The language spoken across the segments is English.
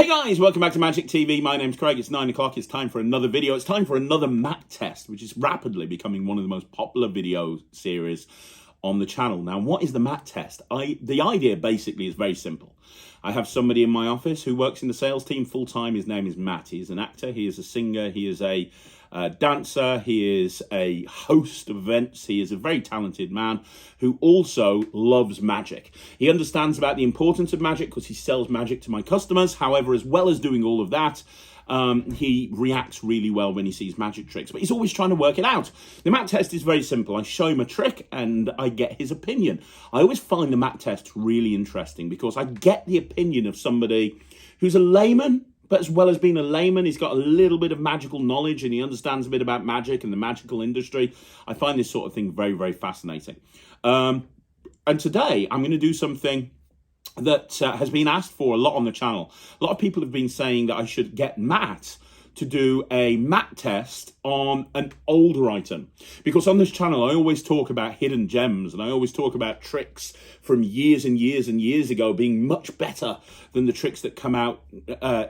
Hey guys, welcome back to Magic TV. My name's Craig. It's 9 o'clock. It's time for another video. It's time for another mat test, which is rapidly becoming one of the most popular video series on the channel. Now, what is the mat test? The idea basically is very simple. I have somebody in my office who works in the sales team full-time. His name is Matt. He is an actor. He is a singer. He is a dancer. He is a host of events. He is a very talented man who also loves magic. He understands about the importance of magic because he sells magic to my customers. However, as well as doing all of that, he reacts really well when he sees magic tricks, but he's always trying to work it out. The mat test is very simple. I show him a trick and I get his opinion. I always find the mat test really interesting because I get the opinion of somebody who's a layman, but as well as being a layman, he's got a little bit of magical knowledge and he understands a bit about magic and the magical industry. I find this sort of thing very, very fascinating. And today I'm going to do something that has been asked for a lot on the channel. A lot of people have been saying that I should get Matt to do a mat test on an older item. Because on this channel, I always talk about hidden gems and I always talk about tricks from years and years and years ago being much better than the tricks that come out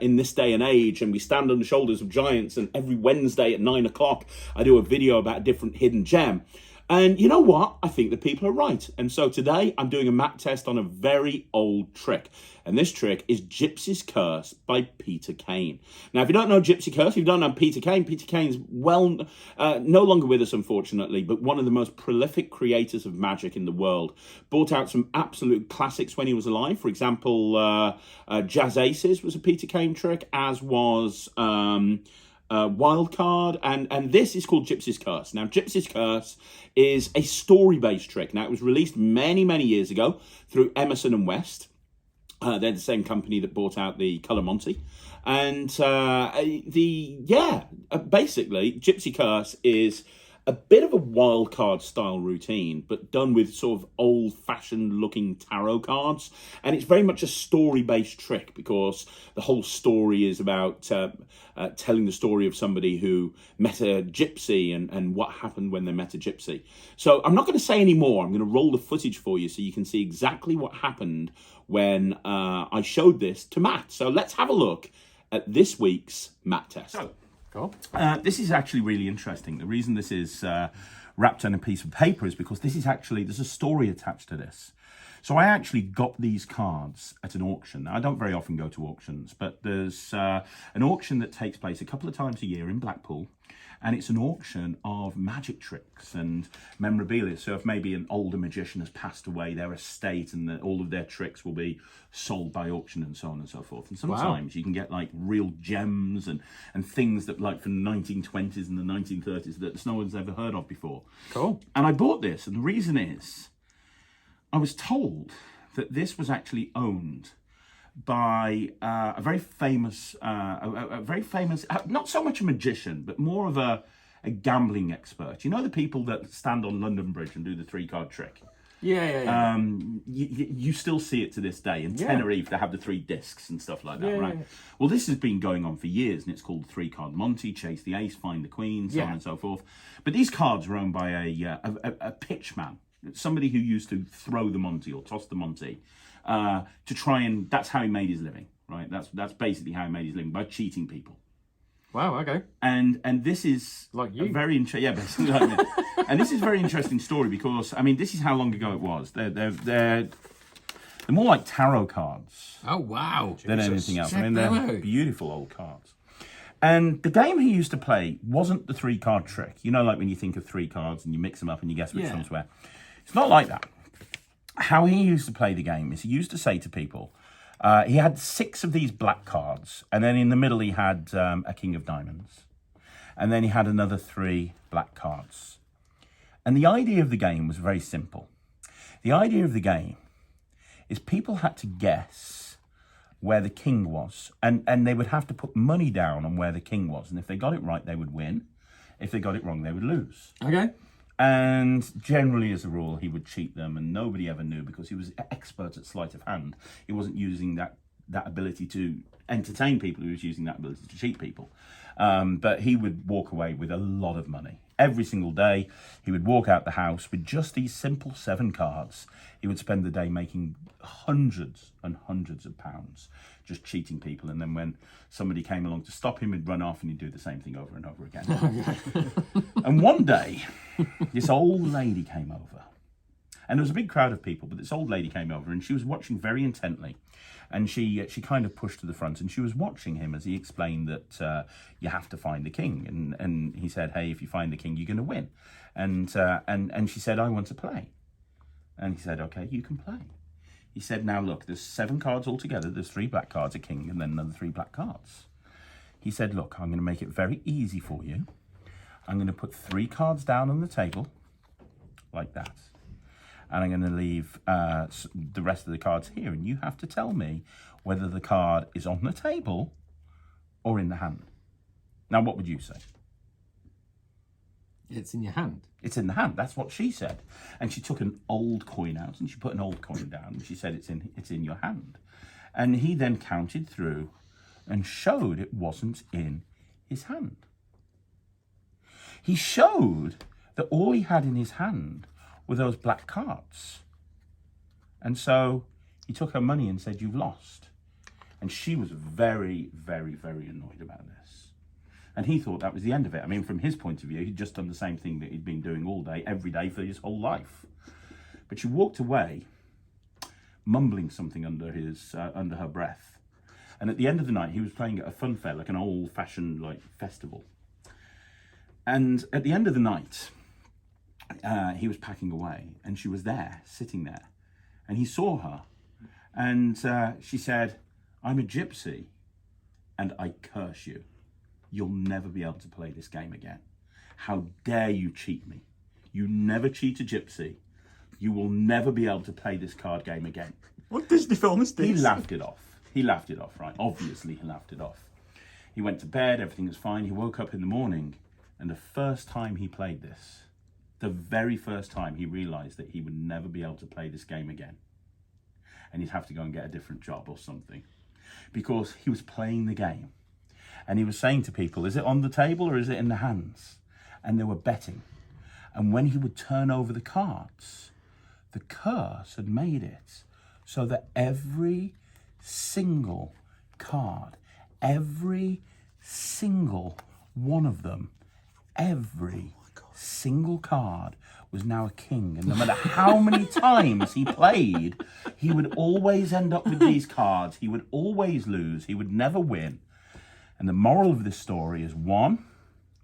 in this day and age. And we stand on the shoulders of giants, and every Wednesday at 9 o'clock, I do a video about a different hidden gem. And you know what? I think the people are right. And so today I'm doing a mat test on a very old trick. And this trick is Gypsy's Curse by Peter Kane. Now, if you don't know Gypsy Curse, if you don't know Peter Kane's no longer with us, unfortunately, but one of the most prolific creators of magic in the world. Brought out some absolute classics when he was alive. For example, Jazz Aces was a Peter Kane trick, as was Wildcard, and this is called Gypsy's Curse. Now, Gypsy's Curse is a story-based trick. Now, it was released many, many years ago through Emerson & West. They're the same company that bought out the Color Monty. And basically, Gypsy Curse is a bit of a wild card style routine, but done with sort of old-fashioned looking tarot cards. And it's very much a story-based trick because the whole story is about telling the story of somebody who met a gypsy and what happened when they met a gypsy. So I'm not going to say any more. I'm going to roll the footage for you so you can see exactly what happened when I showed this to Matt. So let's have a look at this week's mat test. So, cool. This is actually really interesting. The reason this is wrapped on a piece of paper is because this is actually, there's a story attached to this. So I actually got these cards at an auction. Now, I don't very often go to auctions, but there's an auction that takes place a couple of times a year in Blackpool. And it's an auction of magic tricks and memorabilia. So if maybe an older magician has passed away, their estate and all of their tricks will be sold by auction and so on and so forth. And sometimes you can get like real gems and things that like from the 1920s and the 1930s that no one's ever heard of before. Cool. And I bought this, and the reason is I was told that this was actually owned by a very famous, not so much a magician, but more of a gambling expert. You know the people that stand on London Bridge and do the 3-card trick? Yeah. You still see it to this day. In Tenerife, they have the 3 discs and stuff like that, right? Yeah. Well, this has been going on for years, and it's called the 3-card Monty, Chase the Ace, Find the Queen, so on and so forth. But these cards were owned by a pitch man, somebody who used to throw the Monty or toss the Monty. To try and, that's how he made his living, right? That's basically how he made his living, by cheating people. Wow, okay. And this is like you. Very interesting, basically like me. And this is a very interesting story because, I mean, this is how long ago it was. They're more like tarot cards. Oh, wow. Than anything else. I mean, they're beautiful old cards. And the game he used to play wasn't the 3-card trick. You know, like when you think of 3 cards and you mix them up and you guess which one's where. It's not like that. How he used to play the game is he used to say to people, he had 6 of these black cards, and then in the middle he had a King of Diamonds, and then he had another 3 black cards. And the idea of the game was very simple. The idea of the game is people had to guess where the king was, and they would have to put money down on where the king was, and if they got it right, they would win. If they got it wrong, they would lose. Okay. And generally, as a rule, he would cheat them, and nobody ever knew because he was expert at sleight of hand. He wasn't using that ability to entertain people. He was using that ability to cheat people. But he would walk away with a lot of money. every single day, he would walk out the house with just these simple 7 cards. He would spend the day making hundreds and hundreds of pounds just cheating people. And then when somebody came along to stop him, he'd run off and he'd do the same thing over and over again. And one day, this old lady came over. And there was a big crowd of people, but this old lady came over and she was watching very intently. And she kind of pushed to the front and she was watching him as he explained that you have to find the king. And he said, hey, if you find the king, you're going to win. And she said, I want to play. And he said, okay, you can play. He said, now look, there's 7 cards altogether. There's 3 black cards, a king, and then another 3 black cards. He said, look, I'm going to make it very easy for you. I'm going to put 3 cards down on the table, like that. And I'm going to leave the rest of the cards here. And you have to tell me whether the card is on the table or in the hand. Now, what would you say? It's in your hand. It's in the hand. That's what she said. And she took an old coin out and she put an old coin down. And she said, it's in your hand. And he then counted through and showed it wasn't in his hand. He showed that all he had in his hand were those black cards. And so he took her money and said, you've lost. And she was very, very, very annoyed about this. And he thought that was the end of it. I mean, from his point of view, he'd just done the same thing that he'd been doing all day, every day for his whole life. But she walked away, mumbling something under her breath. And at the end of the night, he was playing at a fun fair, like an old-fashioned festival. And at the end of the night, he was packing away, and she was there, sitting there. And he saw her, and she said, I'm a gypsy, and I curse you. You'll never be able to play this game again. How dare you cheat me? You never cheat a gypsy. You will never be able to play this card game again. What Disney film is this? He laughed it off. He laughed it off, right? Obviously, he laughed it off. He went to bed, everything was fine. He woke up in the morning, and the first time he played this, the very first time, he realised that he would never be able to play this game again. And he'd have to go and get a different job or something. Because he was playing the game. And he was saying to people, is it on the table or is it in the hands? And they were betting. And when he would turn over the cards, the curse had made it so that every single card, every single one of them, every single card was now a king. And no matter how many times he played, he would always end up with these cards. He would always lose. He would never win. And the moral of this story is 1,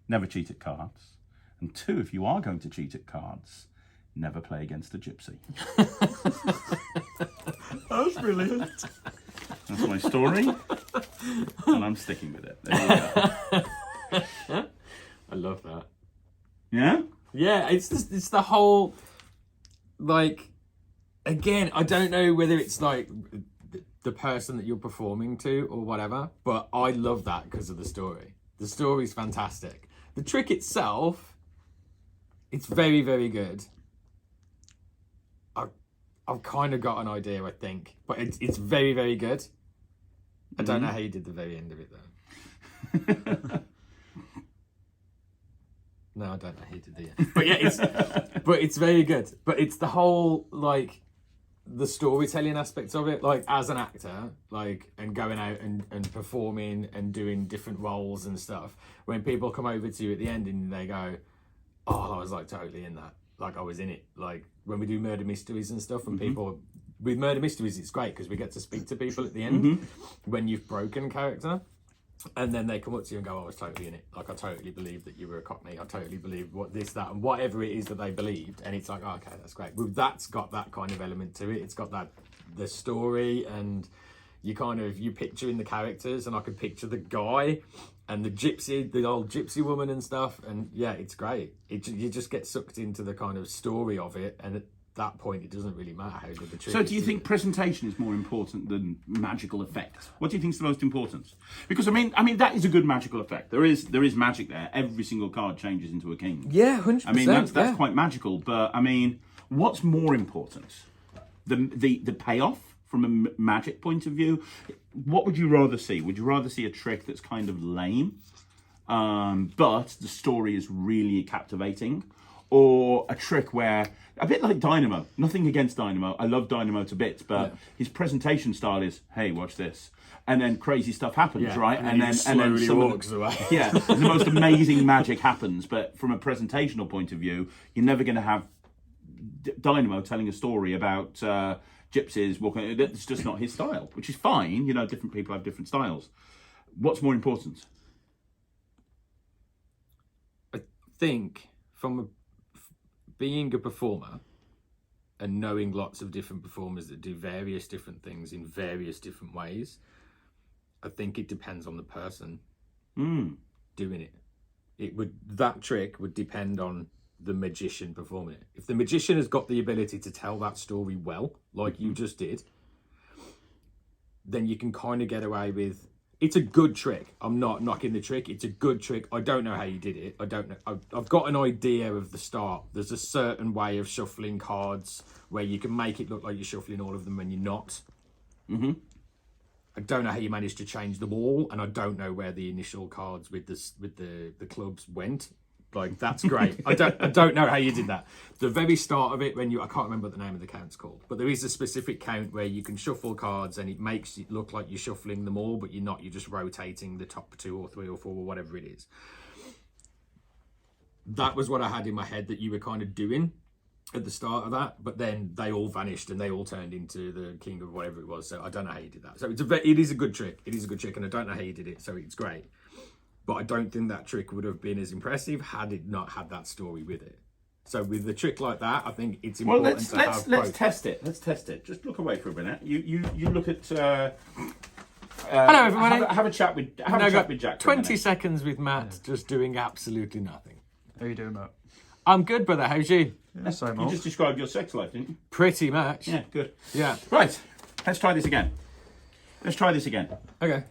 never cheat at cards. And 2, if you are going to cheat at cards, never play against a gypsy. That's brilliant. That's my story. And I'm sticking with it. There you go. I love that. Yeah? Yeah, it's the whole, again, I don't know whether it's the person that you're performing to or whatever, but I love that because of the story. The story's fantastic. The trick itself, it's very, very good. I've kind of got an idea, I think, but it's very, very good. I don't know how you did the very end of it, though. No, I don't know how you did the end. But yeah, it's very good. But it's the whole, the storytelling aspects of it, as an actor, and going out and performing and doing different roles and stuff. When people come over to you at the end and they go, oh, I was totally in that. I was in it. When we do murder mysteries and stuff, and people with murder mysteries, it's great because we get to speak to people at the end when you've broken character. And then they come up to you and go, I was totally in it. I totally believed that you were a cockney. I totally believed this, that, and whatever it is that they believed. And it's okay, that's great. Well, that's got that kind of element to it. It's got the story, and you picture in the characters, and I could picture the guy and the old gypsy woman and stuff. And yeah, it's great. You just get sucked into the kind of story of it. And at that point, it doesn't really matter how good the trick is. So do you think presentation is more important than magical effect? What do you think is the most important? Because I mean that is a good magical effect. There is magic there. Every single card changes into a king. Yeah, 100%. I mean that's quite magical. But I mean, what's more important? The payoff from a magic point of view? What would you rather see? Would you rather see a trick that's kind of lame, but the story is really captivating. Or a trick where, a bit like Dynamo, nothing against Dynamo, I love Dynamo to bits, but his presentation style is, hey, watch this. And then crazy stuff happens, right? And then slowly walks away. Yeah, the most amazing magic happens, but from a presentational point of view, you're never going to have Dynamo telling a story about gypsies walking. That's just not his style, which is fine. You know, different people have different styles. What's more important? I think being a performer and knowing lots of different performers that do various different things in various different ways, I think it depends on the person doing it. That trick would depend on the magician performing it. If the magician has got the ability to tell that story well, like you just did, then you can kind of get away with. It's a good trick. I'm not knocking the trick. It's a good trick. I don't know how you did it. I don't know. I've got an idea of the start. There's a certain way of shuffling cards where you can make it look like you're shuffling all of them when you're not. I don't know how you managed to change them all, and I don't know where the initial cards with the clubs went. Like, that's great. I don't know how you did that. The very start of it, I can't remember what the name of the count's called, but there is a specific count where you can shuffle cards and it makes it look like you're shuffling them all, but you're not. You're just rotating the top 2 or 3 or 4 or whatever it is. That was what I had in my head that you were kind of doing at the start of that, but then they all vanished and they all turned into the king of whatever it was. So I don't know how you did that. So it is a good trick. It is a good trick, and I don't know how you did it. So it's great. But I don't think that trick would have been as impressive had it not had that story with it. So with a trick like that, I think it's important to have let's test it. Let's test it. Just look away for a minute. You look at. Hello, everybody. Have a chat with Jack. 20 seconds with Matt just doing absolutely nothing. How you doing, Matt? I'm good, brother. How's you? Yeah, same You old. just described your sex life, didn't you? Pretty much. Yeah, good. Yeah. Right. Let's try this again. Okay.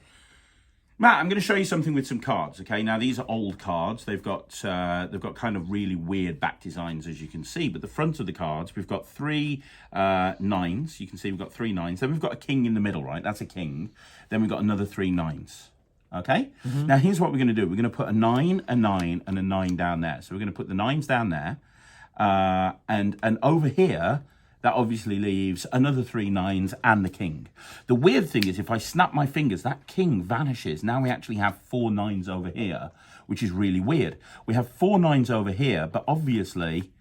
Matt, I'm going to show you something with some cards. Okay, now these are old cards. They've got kind of really weird back designs, as you can see. But the front of the cards, we've got 3 nines. You can see we've got 3 nines. Then we've got a king in the middle, right? That's a king. Then we've got another 3 nines. Okay. Now here's what we're going to do. We're going to put a 9, a 9, and a 9 down there. So we're going to put the 9s down there, and over here. That obviously leaves another 3 nines and the king. The weird thing is if I snap my fingers, that king vanishes. Now we actually have 4 nines over here, which is really weird. We have 4 nines over here, but obviously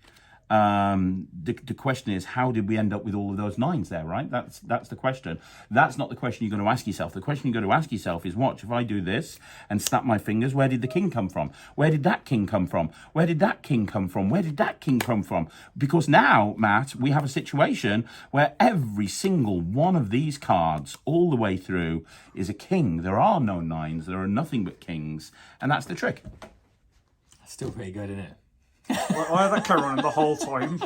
the question is, how did we end up with all of those 9s there, right? That's the question. That's not the question you're going to ask yourself. The question you're going to ask yourself is, watch, if I do this and snap my fingers, where did the king come from? Where did that king come from? Where did that king come from? Where did that king come from? Because now, Matt, we have a situation where every single one of these cards all the way through is a king. There are no 9s. There are nothing but kings. And that's the trick. Still pretty good, isn't it? Well, I had that carry on the whole time.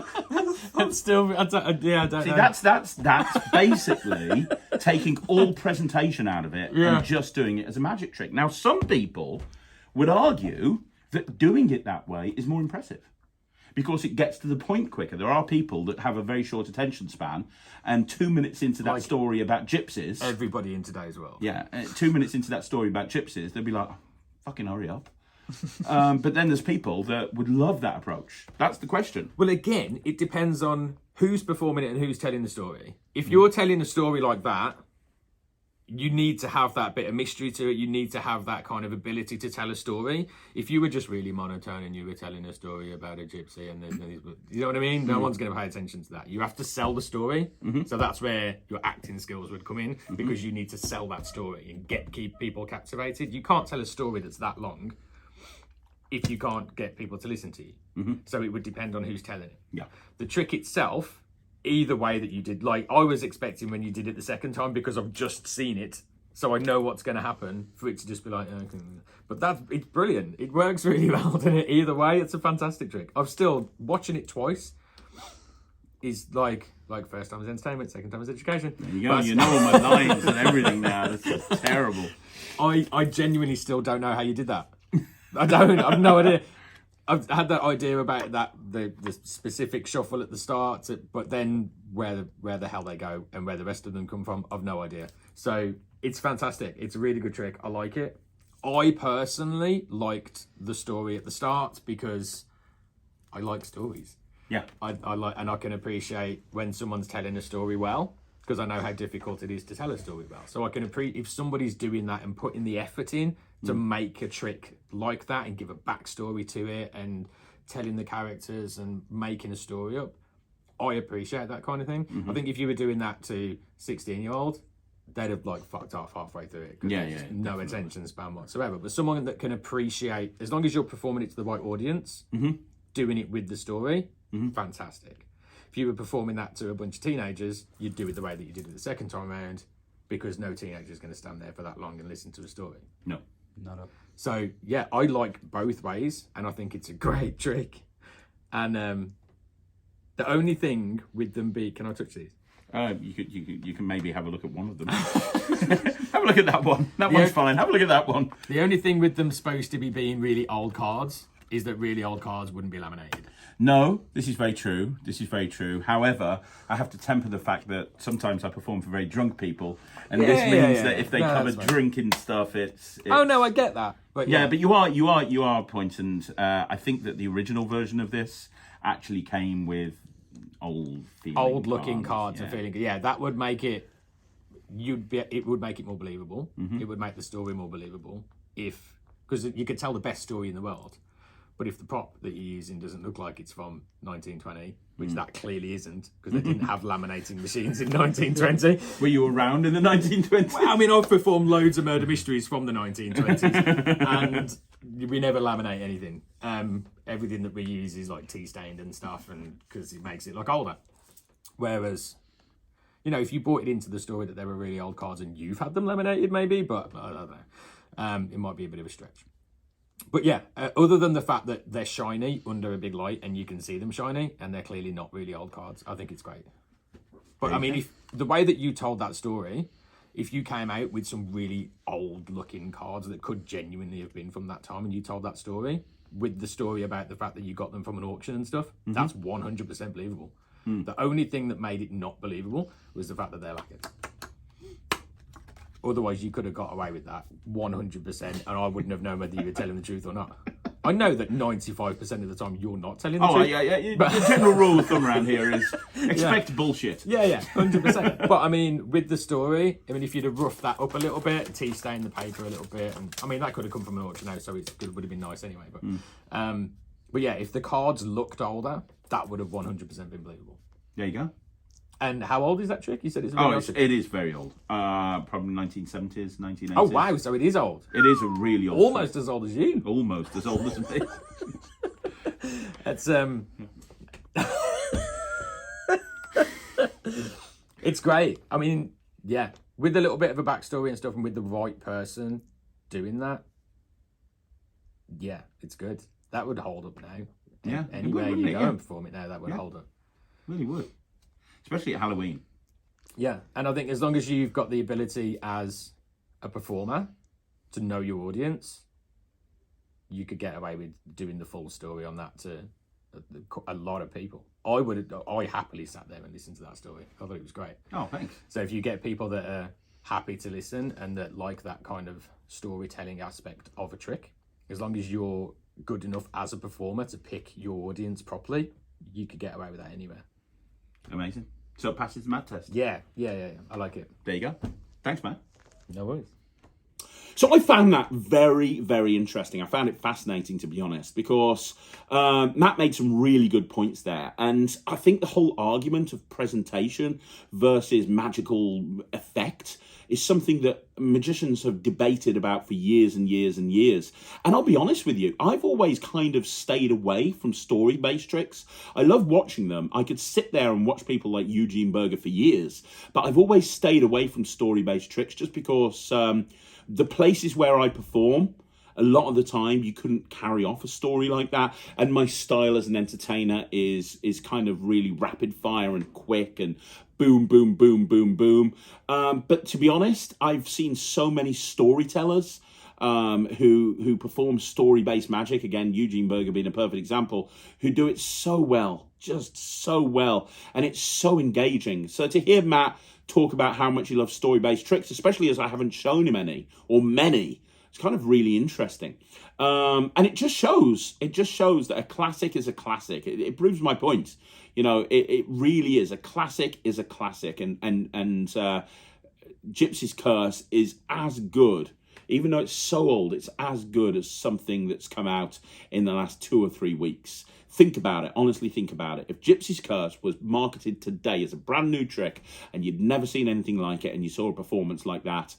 It's still, I don't See, know. that's basically taking all presentation out of it and just doing it as a magic trick. Now, some people would argue that doing it that way is more impressive because it gets to the point quicker. There are people that have a very short attention span, and 2 minutes into that story about gypsies, Everybody in today's world. yeah, 2 minutes into that story about gypsies, they'll be like, fucking hurry up. But then there's people that would love that approach. That's the question. Well, again, it depends on who's performing it and who's telling the story. If you're telling a story like that, you need to have that bit of mystery to it. You need to have that kind of ability to tell a story. If you were just really monotone and you were telling a story about a gypsy and then you know what I mean? No one's going to pay attention to that. You have to sell the story. So that's where your acting skills would come in, because you need to sell that story and keep people captivated. You can't tell a story that's that long if you can't get people to listen to you. So it would depend on who's telling it. Yeah. The trick itself, either way that you did, like I was expecting when you did it the second time, because I've just seen it, so I know what's going to happen, for it to just be like, okay. But it's brilliant. It works really well, doesn't it? Either way, it's a fantastic trick. I'm still watching it twice. Is like first time is entertainment, second time is education. There you go. You know all my lines and everything now. This is terrible. I genuinely still don't know how you did that. I don't. I've no idea. I've had that idea about that the specific shuffle at the start, but then where the hell they go and where the rest of them come from, I've no idea. So it's fantastic. It's a really good trick. I like it. I personally liked the story at the start because I like stories. Yeah. I like, and I can appreciate when someone's telling a story well, because I know how difficult it is to tell a story well. So I can appreciate if somebody's doing that and putting the effort in to make a trick like that and give a backstory to it and telling the characters and making a story up. I appreciate that kind of thing. I think if you were doing that to 16-year-old, they'd have like fucked off halfway through it. Yeah, there's yeah, no attention span whatsoever. But someone that can appreciate, as long as you're performing it to the right audience, doing it with the story, fantastic. If you were performing that to a bunch of teenagers, you'd do it the way that you did it the second time around, because no teenager is going to stand there for that long and listen to a story. No. Not up. So yeah, I like both ways, and I think it's a great trick. And the only thing with them can I touch these? You can maybe have a look at one of them. Have a look at that one. That one's fine. Have a look at that one. The only thing with them supposed to be being really old cards is that really old cards wouldn't be laminated. No, this is very true. This is very true. However, I have to temper the fact that sometimes I perform for very drunk people, and this means that if they cover drinking stuff, it's. Oh no, I get that. But yeah, but you are a point, and I think that the original version of this actually came with old looking cards and feeling good. Yeah, that would make it. It would make it more believable. It would make the story more believable because you could tell the best story in the world. But if the prop that you're using doesn't look like it's from 1920, which that clearly isn't, because they didn't have laminating machines in 1920. Were you around in the 1920s? Well, I mean, I've performed loads of murder mysteries from the 1920s, and we never laminate anything. Everything that we use is like tea-stained and stuff, and because it makes it look older. Whereas, if you brought it into the story that they were really old cards and you've had them laminated, maybe, but I don't know. It might be a bit of a stretch. But yeah, other than the fact that they're shiny under a big light and you can see them shiny and they're clearly not really old cards, I think it's great. But I mean, if the way that you told that story, if you came out with some really old looking cards that could genuinely have been from that time and you told that story with the story about the fact that you got them from an auction and stuff, that's 100% believable. The only thing that made it not believable was the fact that they're lacquered. Otherwise, you could have got away with that 100%, and I wouldn't have known whether you were telling the truth or not. I know that 95% of the time you're not telling the truth. Oh, yeah. The general rule of thumb around here is expect bullshit. Yeah, 100%. But I mean, with the story, if you'd have roughed that up a little bit, tea-stained the paper a little bit, and I mean, that could have come from an auction house, so it would have been nice anyway. But yeah, if the cards looked older, that would have 100% been believable. There you go. And how old is that trick? You said it's really old. It is very old. Probably 1970s, 1980s. Oh, wow. So it is old. It is a really old Almost as old as you. Almost as old as me. That's, it's great. I mean, yeah. With a little bit of a backstory and stuff and with the right person doing that, yeah, it's good. That would hold up now. Yeah. Anywhere you go and perform it now, that would hold up. Really would. Especially at Halloween. Yeah, and I think as long as you've got the ability as a performer to know your audience, you could get away with doing the full story on that to a lot of people. I happily sat there and listened to that story. I thought it was great. Oh, thanks. So if you get people that are happy to listen and that like that kind of storytelling aspect of a trick, as long as you're good enough as a performer to pick your audience properly, you could get away with that anywhere. Amazing. So it passes the Matt test. Yeah. I like it. There you go. Thanks, man. No worries. So I found that very, very interesting. I found it fascinating, to be honest, because Matt made some really good points there. And I think the whole argument of presentation versus magical effect is something that magicians have debated about for years and years and years. And I'll be honest with you, I've always kind of stayed away from story-based tricks. I love watching them. I could sit there and watch people like Eugene Berger for years, but I've always stayed away from story-based tricks just because the places where I perform, a lot of the time you couldn't carry off a story like that, and my style as an entertainer is kind of really rapid fire and quick and boom, boom, boom, boom, boom. But to be honest, I've seen so many storytellers who perform story-based magic, again, Eugene Berger being a perfect example, who do it so well, just so well, and it's so engaging. So to hear Matt talk about how much he loves story-based tricks, especially as I haven't shown him any, or many, It's kind of really interesting. And it just shows that a classic is a classic. It proves my point. You know, it really is. A classic is a classic. And Gypsy's Curse is as good, even though it's so old, it's as good as something that's come out in the last 2 or 3 weeks. Think about it. Honestly, think about it. If Gypsy's Curse was marketed today as a brand new trick and you'd never seen anything like it and you saw a performance like that,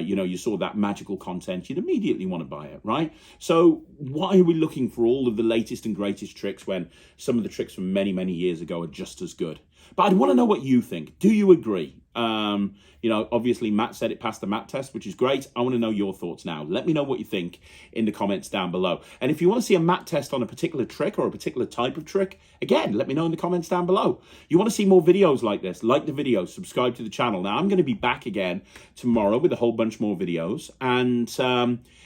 you know, you saw that magical content, you'd immediately want to buy it, right? So why are we looking for all of the latest and greatest tricks when some of the tricks from many, many years ago are just as good? But I'd want to know what you think. Do you agree? You know, obviously Matt said it passed the Matt test, which is great. I want to know your thoughts now. Let me know what you think in the comments down below. And if you want to see a Matt test on a particular trick or a particular type of trick, again, let me know in the comments down below. You want to see more videos like this, like the video, subscribe to the channel. Now, I'm going to be back again tomorrow with a whole bunch more videos. And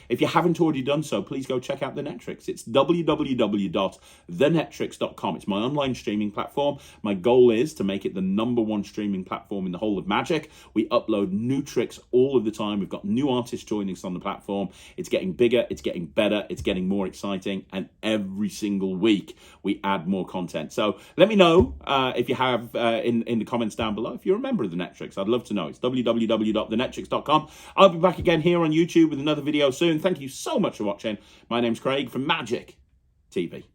if you haven't already done so, please go check out the NETRIX. It's www.thenetrix.com. It's my online streaming platform. My goal is to make it the #1 streaming platform in the whole of Magic. We upload new tricks all of the time. We've got new artists joining us on the platform. It's getting bigger, it's getting better, it's getting more exciting, and every single week we add more content. So let me know if you have in the comments down below if you're a member of the NETRIX. I'd love to know. It's www.thenetrix.com. I'll be back again here on YouTube with another video soon. Thank you so much for watching. My name's Craig from Magic TV.